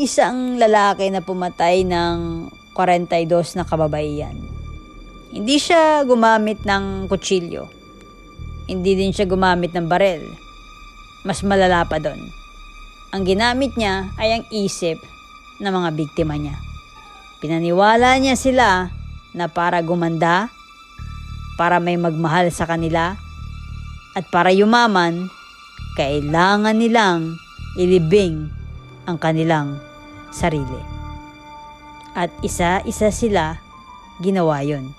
isang lalaki na pumatay ng 42 na kababaihan. Hindi siya gumamit ng kutsilyo. Hindi din siya gumamit ng barel. Mas malala pa doon. Ang ginamit niya ay ang isip ng mga biktima niya. Pinaniwala niya sila na para gumanda, para may magmahal sa kanila, at para yumaman, kailangan nilang ilibing ang kanilang sarili. At isa-isa sila ginawa yon.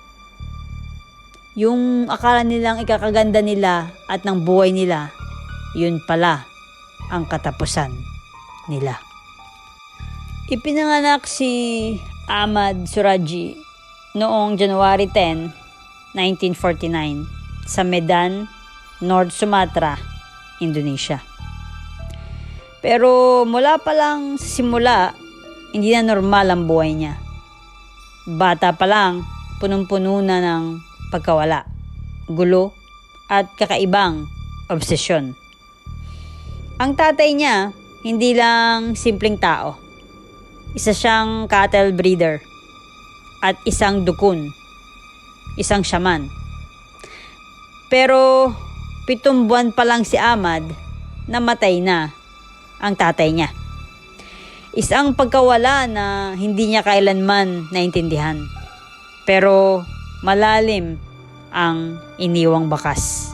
Yung akala nilang ikakaganda nila at ng buhay nila, yun pala ang katapusan nila. Ipinanganak si Ahmad Suraji noong January 10, 1949 sa Medan, North Sumatra, Indonesia. Pero mula pa lang sa simula, hindi na normal ang buhay niya. Bata pa lang, punong-puno na ng pagkawala, gulo, at kakaibang obsesyon. Ang tatay niya, hindi lang simpleng tao. Isa siyang cattle breeder at isang dukun, isang shaman. Pero 7 buwan pa lang si Ahmad, namatay na ang tatay niya. Isang pagkawala na hindi niya kailanman naintindihan. Pero malalim ang iniwang bakas.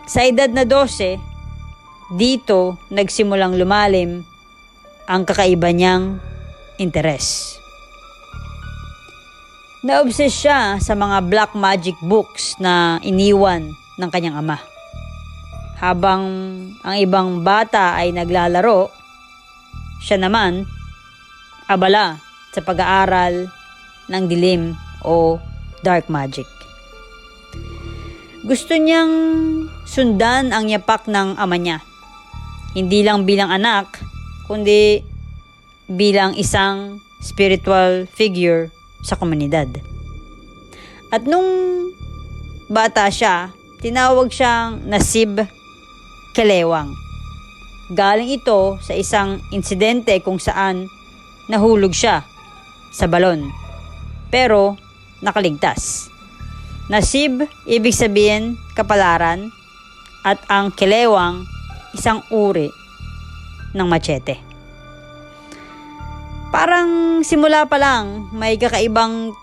Sa edad na 12, dito nagsimulang lumalim ang kakaiba niyang interes. Naobses siya sa mga black magic books na iniwan ng kanyang ama. Habang ang ibang bata ay naglalaro, siya naman abala sa pag-aaral ng dilim o dark magic. Gusto niyang sundan ang yapak ng ama niya. Hindi lang bilang anak, kundi bilang isang spiritual figure sa komunidad. At nung bata siya, tinawag siyang Nasib Kelewang. Galing ito sa isang insidente kung saan nahulog siya sa balon, pero nakaligtas. Nasib, ibig sabihin kapalaran, at ang Kelewang, isang uri ng machete. Parang simula pa lang may kakaibang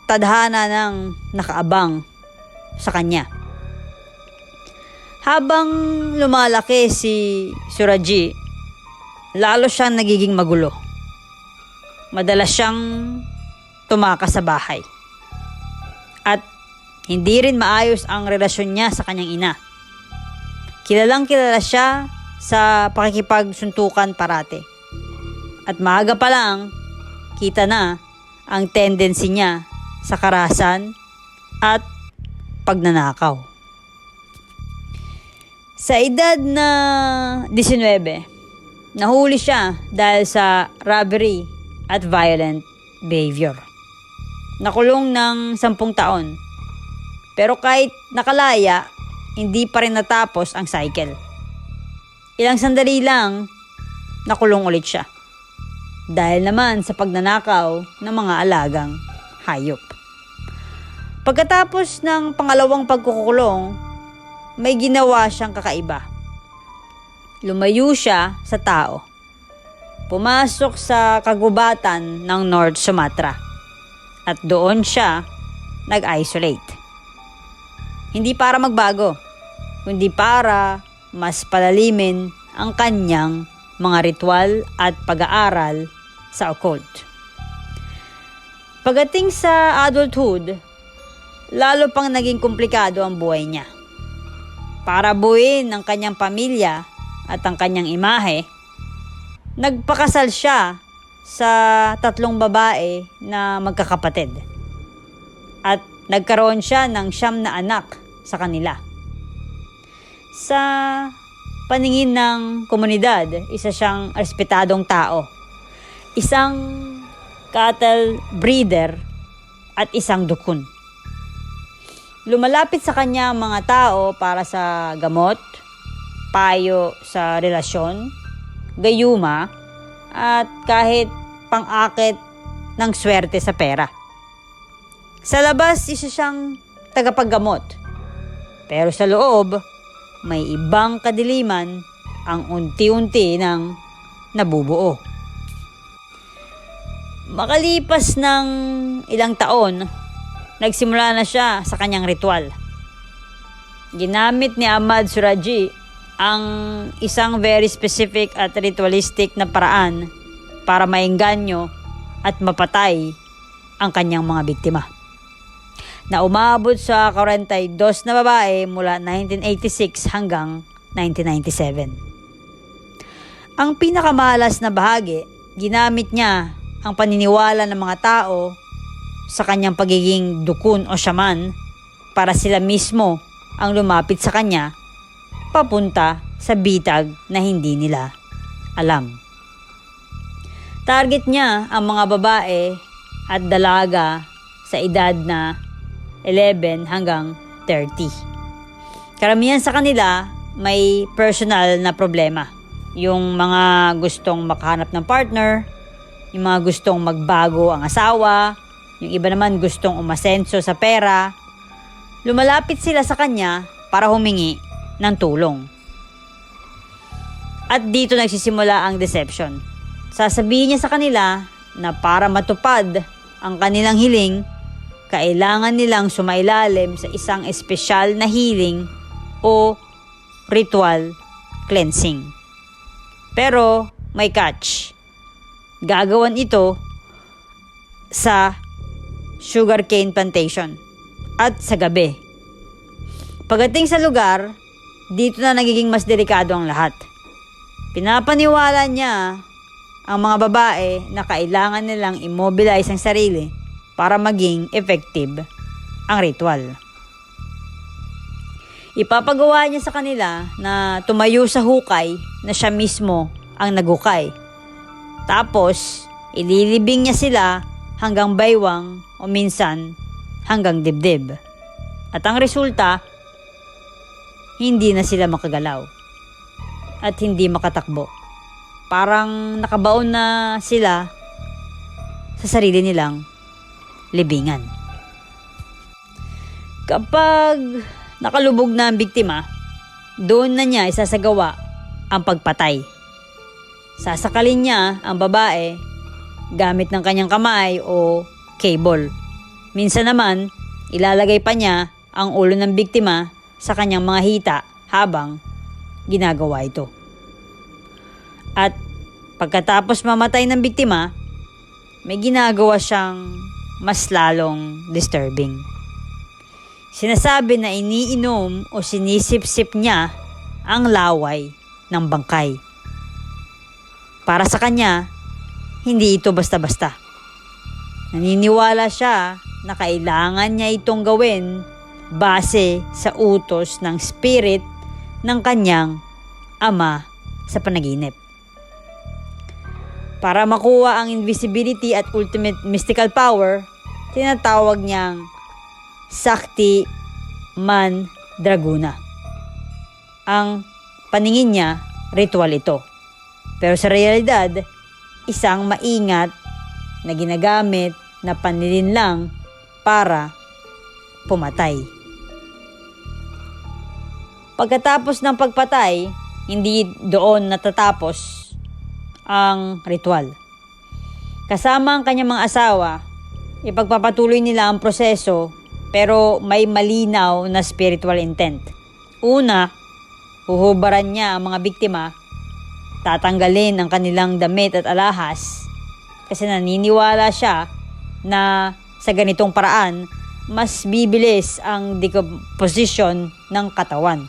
tadhana ng nakaabang sa kanya. Habang lumalaki si Suraji, lalo siyang nagiging magulo. Madalas siyang tumakas sa bahay. At hindi rin maayos ang relasyon niya sa kanyang ina. Kilalang kilala siya sa pakikipagsuntukan parate. At maaga pa lang, kita na ang tendency niya sa karahasan at pagnanakaw. Sa edad na 19, nahuli siya dahil sa robbery at violent behavior. Nakulong ng 10 taon. Pero kahit nakalaya, hindi pa rin natapos ang cycle. Ilang sandali lang, nakulong ulit siya. Dahil naman sa pagnanakaw ng mga alagang hayop. Pagkatapos ng pangalawang pagkukulong, may ginawa siyang kakaiba. Lumayo siya sa tao. Pumasok sa kagubatan ng North Sumatra. At doon siya nag-isolate. Hindi para magbago, kundi para mas palalimin ang kanyang mga ritual at pag-aaral sa occult. Pagdating sa adulthood, lalo pang naging komplikado ang buhay niya. Para buuin ang kanyang pamilya at ang kanyang imahe, nagpakasal siya sa 3 babae na magkakapatid. At nagkaroon siya ng 9 na anak sa kanila. Sa paningin ng komunidad, isa siyang respetadong tao. Isang cattle breeder at isang dukun. Lumalapit sa kanya mga tao para sa gamot, payo sa relasyon, gayuma, at kahit pang-akit ng swerte sa pera. Sa labas, isa siyang tagapaggamot. Pero sa loob, may ibang kadiliman ang unti-unti nang nabubuo. Makalipas ng ilang taon, nagsimula na siya sa kanyang ritual. Ginamit ni Ahmad Suraji ang isang very specific at ritualistic na paraan para maengganyo at mapatay ang kanyang mga biktima, na umabot sa 42 na babae mula 1986 hanggang 1997. Ang pinakamalas na bahagi, ginamit niya ang paniniwala ng mga tao sa kanyang pagiging dukun o shaman para sila mismo ang lumapit sa kanya papunta sa bitag na hindi nila alam. Target niya ang mga babae at dalaga sa edad na 11 hanggang 30. Karamihan sa kanila may personal na problema. Yung mga gustong makahanap ng partner, yung mga gustong magbago ang asawa, yung iba naman gustong umasenso sa pera. Lumalapit sila sa kanya para humingi ng tulong. At dito nagsisimula ang deception. Sasabihin niya sa kanila na para matupad ang kanilang hiling, kailangan nilang sumailalim sa isang espesyal na healing o ritual cleansing. Pero may catch. Gagawan ito sa sugarcane plantation at sa gabi. Pagdating sa lugar, dito na nagiging mas delikado ang lahat. Pinapaniwala niya ang mga babae na kailangan nilang immobilize ang sarili para maging effective ang ritual. Ipapagawa niya sa kanila na tumayo sa hukay na siya mismo ang naghukay. Tapos, ililibing niya sila hanggang baywang o minsan hanggang dibdib. At ang resulta, hindi na sila makagalaw at hindi makatakbo. Parang nakabaon na sila sa sarili nilang libingan. Kapag nakalubog na ang biktima, doon na niya isasagawa ang pagpatay. Sasakalin niya ang babae gamit ng kanyang kamay o cable. Minsan naman, ilalagay pa niya ang ulo ng biktima sa kanyang mga hita habang ginagawa ito. At pagkatapos mamatay ng biktima, may ginagawa siyang mas lalong disturbing. Sinasabi na iniinom o sinisip-sip niya ang laway ng bangkay. Para sa kanya, hindi ito basta-basta. Naniniwala siya na kailangan niya itong gawin base sa utos ng spirit ng kanyang ama sa panaginip. Para makuha ang invisibility at ultimate mystical power, tinatawag niyang Sakti Mandraguna. Ang paningin niya, ritual ito. Pero sa realidad, isang maingat na ginagamit na panlilinlang para pumatay. Pagkatapos ng pagpatay, hindi doon natatapos ang ritual. Kasama ang kanyang mga asawa, ipagpapatuloy nila ang proseso pero may malinaw na spiritual intent. Una, huhubaran niya ang mga biktima, tatanggalin ang kanilang damit at alahas kasi naniniwala siya na sa ganitong paraan, mas bibilis ang decomposition ng katawan.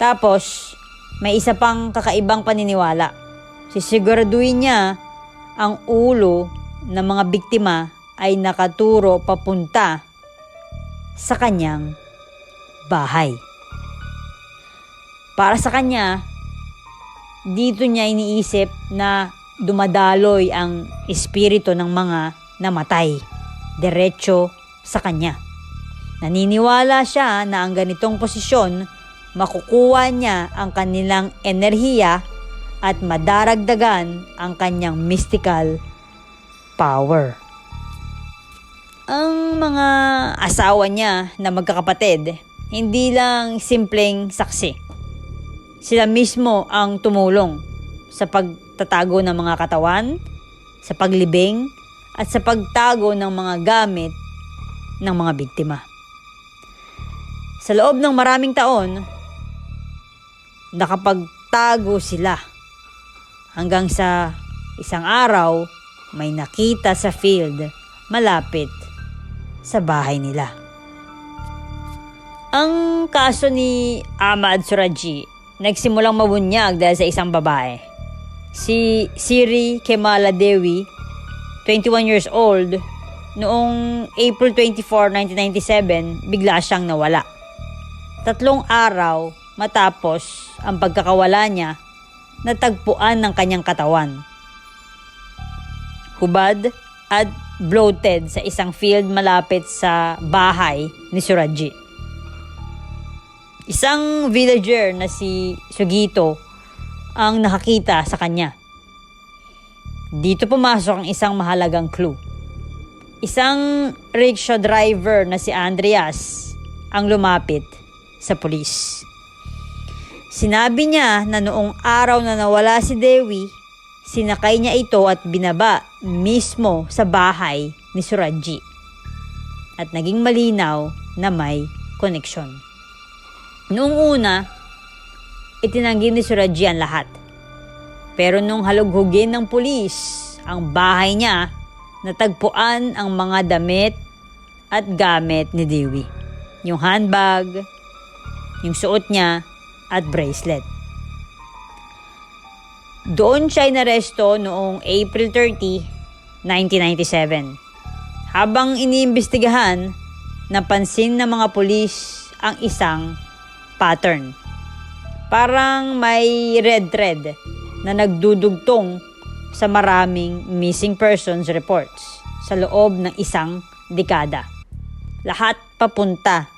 Tapos, may isa pang kakaibang paniniwala. Sisiguraduhin niya ang ulo ng mga biktima ay nakaturo papunta sa kanyang bahay. Para sa kanya, dito niya iniisip na dumadaloy ang espiritu ng mga namatay diretso sa kanya. Naniniwala siya na ang ganitong posisyon, makukuha niya ang kanilang enerhiya at madaragdagan ang kanyang mystical power. Ang mga asawa niya na magkakapatid, hindi lang simpleng saksi. Sila mismo ang tumulong sa pagtatago ng mga katawan, sa paglibing, at sa pagtago ng mga gamit ng mga biktima. Sa loob ng maraming taon, nakapagtago sila hanggang sa isang araw may nakita sa field malapit sa bahay nila. Ang kaso ni Ahmad Suraji nagsimulang mabunyag dahil sa isang babae. Si Siri Kemala Dewi, 21 years old, noong April 24, 1997, bigla siyang nawala. 3 araw matapos ang pagkakawala niya, natagpuan ng kanyang katawan. Hubad at bloated sa isang field malapit sa bahay ni Suraji. Isang villager na si Sugito ang nakakita sa kanya. Dito pumasok ang isang mahalagang clue. Isang rickshaw driver na si Andreas ang lumapit sa pulis. Sinabi niya na noong araw na nawala si Dewi, sinakay niya ito at binaba mismo sa bahay ni Suraji. At naging malinaw na may koneksyon. Noong una, itinanggi ni Suraji ang lahat. Pero nung halughugin ng pulis ang bahay niya, natagpuan ang mga damit at gamit ni Dewi. Yung handbag, yung suot niya, at bracelet. Doon siya inaresto noong April 30, 1997. Habang iniimbestigahan, napansin ng mga pulis ang isang pattern. Parang may red thread na nagdudugtong sa maraming missing persons reports sa loob ng isang dekada. Lahat papunta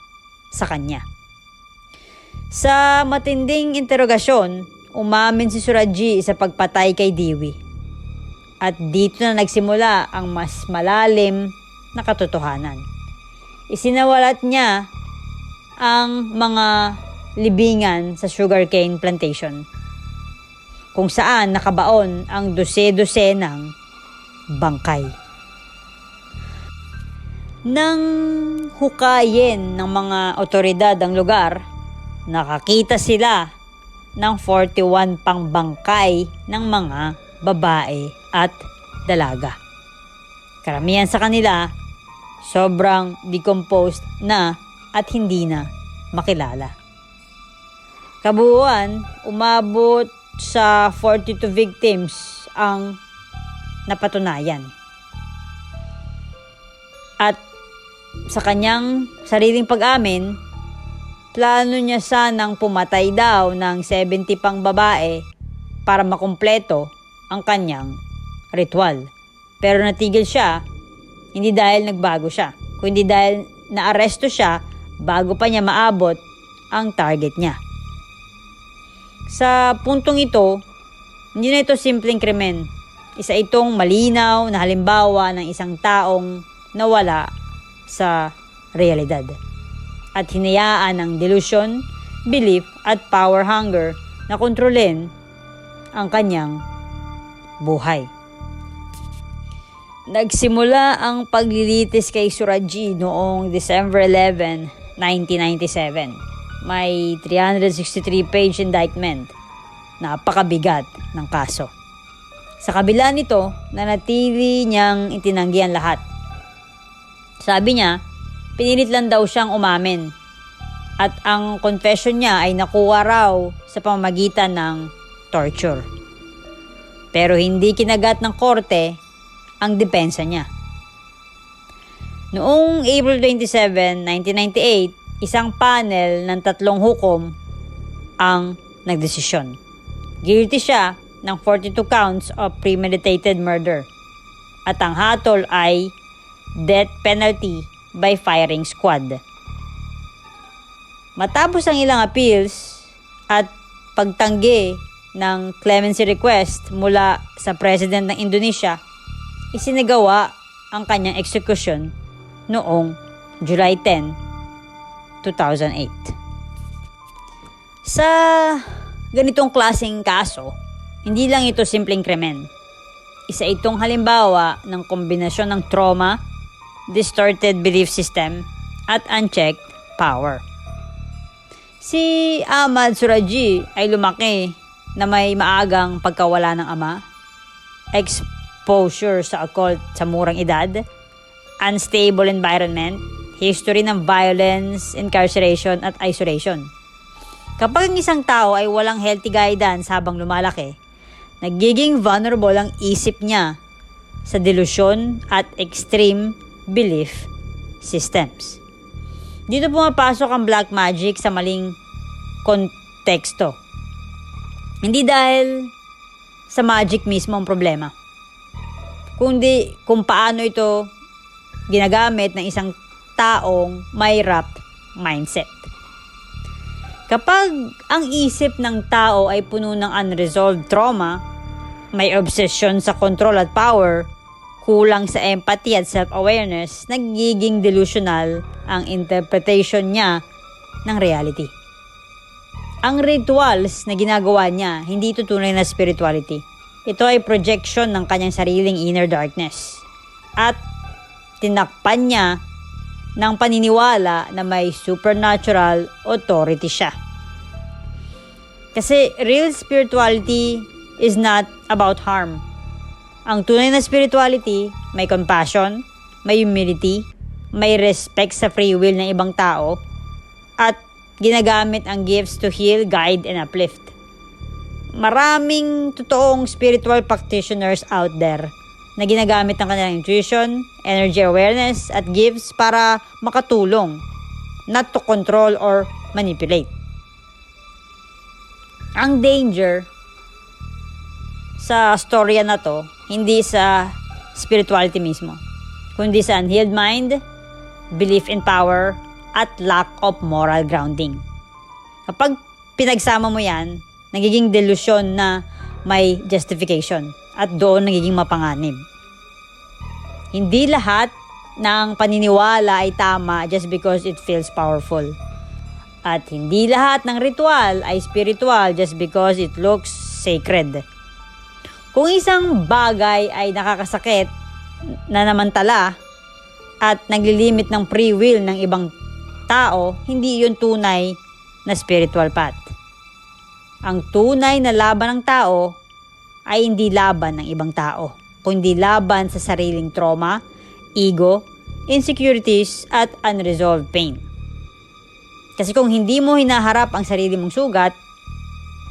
sa kanya. Sa matinding interogasyon, umamin si Suraji sa pagpatay kay Dewi. At dito na nagsimula ang mas malalim na katotohanan. Isinawalat niya ang mga libingan sa sugarcane plantation, kung saan nakabaon ang dose-dosenang bangkay. Nang hukayin ng mga otoridad ang lugar, nakakita sila ng 41 pang bangkay ng mga babae at dalaga. Karamihan sa kanila, sobrang decomposed na at hindi na makilala. Kabuuan, umabot sa 42 victims ang napatunayan. At sa kanyang sariling pag-amin, plano niya sanang pumatay daw ng 70 pang babae para makumpleto ang kanyang ritual. Pero natigil siya, hindi dahil nagbago siya, kundi dahil naaresto siya bago pa niya maabot ang target niya. Sa puntong ito, hindi na ito simpleng krimen. Isa itong malinaw na halimbawa ng isang taong nawala sa realidad at hinayaan ng delusion, belief at power hunger na kontrolin ang kanyang buhay. Nagsimula ang paglilitis kay Suraji noong December 11, 1997. May 363-page indictment. Napakabigat ng kaso. Sa kabila nito, nanatili niyang itinanggi ang lahat. Sabi niya, pinilit lang daw siyang umamin. At ang confession niya ay nakuha raw sa pamamagitan ng torture. Pero hindi kinagat ng korte ang depensa niya. Noong April 27, 1998, isang panel ng 3 hukom ang nagdesisyon. Guilty siya ng 42 counts of premeditated murder. At ang hatol ay death penalty by firing squad. Matapos ang ilang appeals at pagtanggi ng clemency request mula sa President ng Indonesia, isinagawa ang kanyang execution noong July 10, 2008. Sa ganitong klaseng kaso, hindi lang ito simpleng krimen. Isa itong halimbawa ng kombinasyon ng trauma, distorted belief system, at unchecked power. Si Ahmad Suraji ay lumaki na may maagang pagkawala ng ama, exposure sa occult sa murang edad, unstable environment, history ng violence, incarceration at isolation. Kapag ang isang tao ay walang healthy guidance habang lumalaki, nagiging vulnerable ang isip niya sa delusyon at extreme belief systems. Dito pumapasok ang black magic sa maling konteksto. Hindi dahil sa magic mismo ang problema, kundi kung paano ito ginagamit ng isang taong may wrapped mindset. Kapag ang isip ng tao ay puno ng unresolved trauma, may obsession sa control at power, kulang sa empathy at self-awareness, nagiging delusional ang interpretation niya ng reality. Ang rituals na ginagawa niya, hindi ito tunay na spirituality. Ito ay projection ng kanyang sariling inner darkness. At tinakpan niya ng paniniwala na may supernatural authority siya. Kasi real spirituality is not about harm. Ang tunay na spirituality, may compassion, may humility, may respect sa free will ng ibang tao, at ginagamit ang gifts to heal, guide, and uplift. Maraming totoong spiritual practitioners out there na ginagamit ang kanilang intuition, energy awareness, at gifts para makatulong, not to control or manipulate. Ang danger sa storya na to, hindi sa spirituality mismo, kundi sa unhealed mind, belief in power, at lack of moral grounding. Kapag pinagsama mo yan, nagiging delusyon na may justification at doon nagiging mapanganib. Hindi lahat ng paniniwala ay tama just because it feels powerful. At hindi lahat ng ritual ay spiritual just because it looks sacred. Kung isang bagay ay nakakasakit, nanamantala, at naglilimit ng free will ng ibang tao, hindi yun tunay na spiritual path. Ang tunay na laban ng tao ay hindi laban ng ibang tao, kundi laban sa sariling trauma, ego, insecurities, at unresolved pain. Kasi kung hindi mo hinaharap ang sarili mong sugat,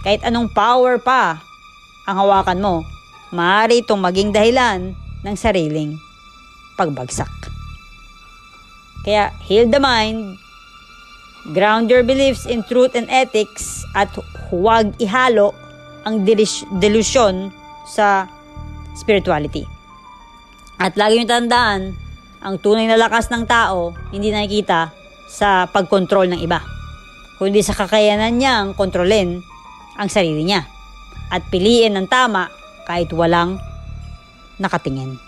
kahit anong power pa ang hawakan mo, maaari itong maging dahilan ng sariling pagbagsak. Kaya heal the mind, ground your beliefs in truth and ethics, at huwag ihalo ang delusyon sa spirituality. At lagi nyo tandaan, ang tunay na lakas ng tao hindi nakikita sa pagkontrol ng iba, kundi sa kakayanan niyang kontrolin ang sarili niya at piliin ng tama kahit walang nakatingin.